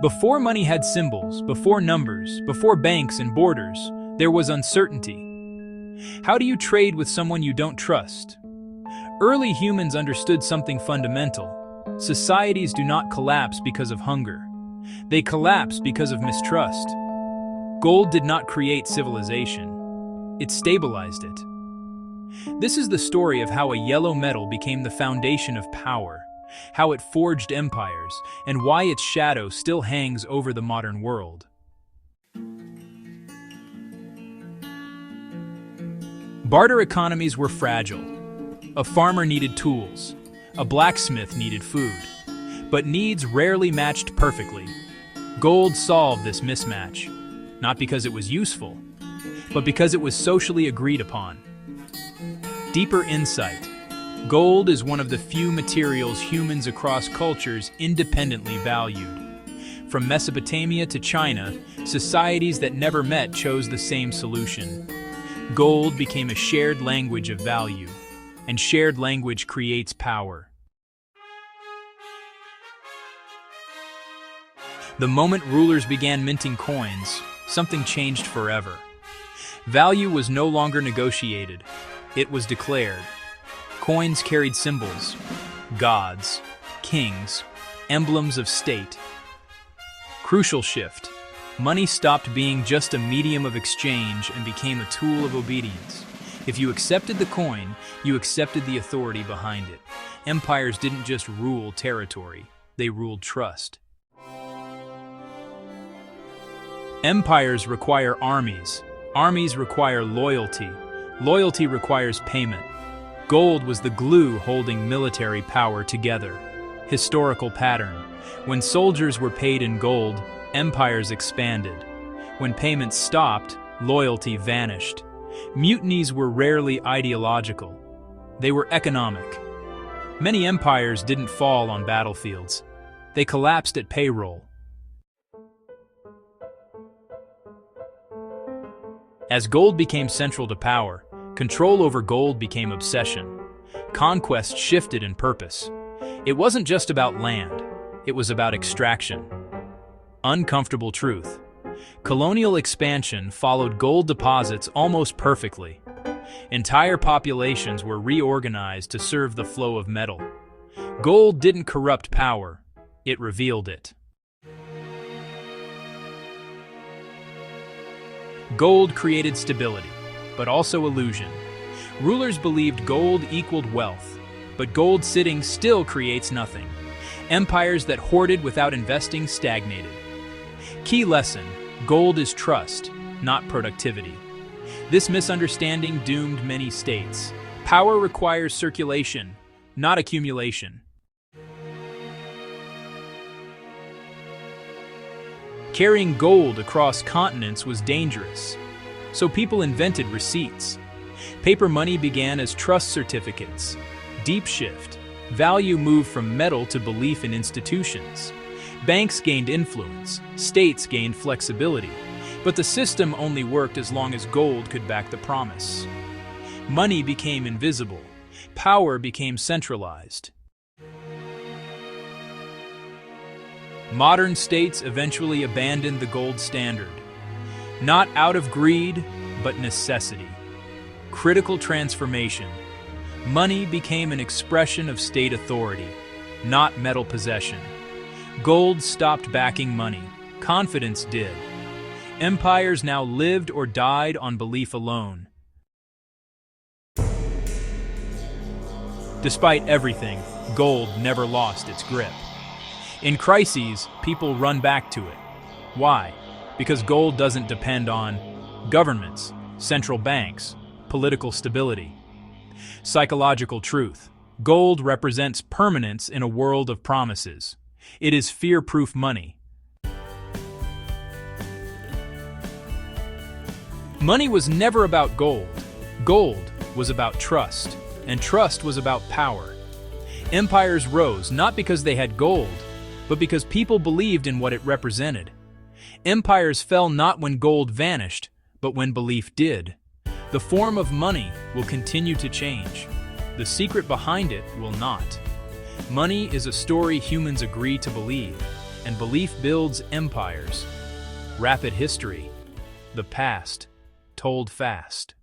Before money had symbols, before numbers, before banks and borders, there was uncertainty. How do you trade with someone you don't trust? Early humans understood something fundamental. Societies do not collapse because of hunger. They collapse because of mistrust. Gold did not create civilization. It stabilized it. This is the story of how a yellow metal became the foundation of power, how it forged empires, and why its shadow still hangs over the modern world. Barter economies were fragile. A farmer needed tools. A blacksmith needed food. But needs rarely matched perfectly. Gold solved this mismatch, not because it was useful, but because it was socially agreed upon. Deeper insight. Gold is one of the few materials humans across cultures independently valued. From Mesopotamia to China, societies that never met chose the same solution. Gold became a shared language of value, and shared language creates power. The moment rulers began minting coins, something changed forever. Value was no longer negotiated, it was declared. Coins carried symbols, gods, kings, emblems of state. Crucial shift. Money stopped being just a medium of exchange and became a tool of obedience. If you accepted the coin, you accepted the authority behind it. Empires didn't just rule territory, they ruled trust. Empires require armies. Armies require loyalty. Loyalty requires payment. Gold was the glue holding military power together. Historical pattern. When soldiers were paid in gold, empires expanded. When payments stopped, loyalty vanished. Mutinies were rarely ideological. They were economic. Many empires didn't fall on battlefields. They collapsed at payroll. As gold became central to power, control over gold became obsession. Conquest shifted in purpose. It wasn't just about land, it was about extraction. Uncomfortable truth. Colonial expansion followed gold deposits almost perfectly. Entire populations were reorganized to serve the flow of metal. Gold didn't corrupt power, it revealed it. Gold created stability, but also illusion. Rulers believed gold equaled wealth, but gold sitting still creates nothing. Empires that hoarded without investing stagnated. Key lesson: gold is trust, not productivity. This misunderstanding doomed many states. Power requires circulation, not accumulation. Carrying gold across continents was dangerous, so people invented receipts. Paper money began as trust certificates. Deep shift. Value moved from metal to belief in institutions. Banks gained influence, states gained flexibility, but the system only worked as long as gold could back the promise. Money became invisible. Power became centralized. Modern states eventually abandoned the gold standard. Not out of greed, but necessity. Critical transformation. Money became an expression of state authority, not metal possession. Gold stopped backing money. Confidence did. Empires now lived or died on belief alone. Despite everything, gold never lost its grip. In crises, people run back to it. Why? Because gold doesn't depend on governments, central banks, political stability. Psychological truth. Gold represents permanence in a world of promises. It is fear-proof money. Money was never about gold. Gold was about trust, and trust was about power. Empires rose not because they had gold, but because people believed in what it represented. Empires fell not when gold vanished, but when belief did. The form of money will continue to change. The secret behind it will not. Money is a story humans agree to believe, and belief builds empires. Rapid history, the past, told fast.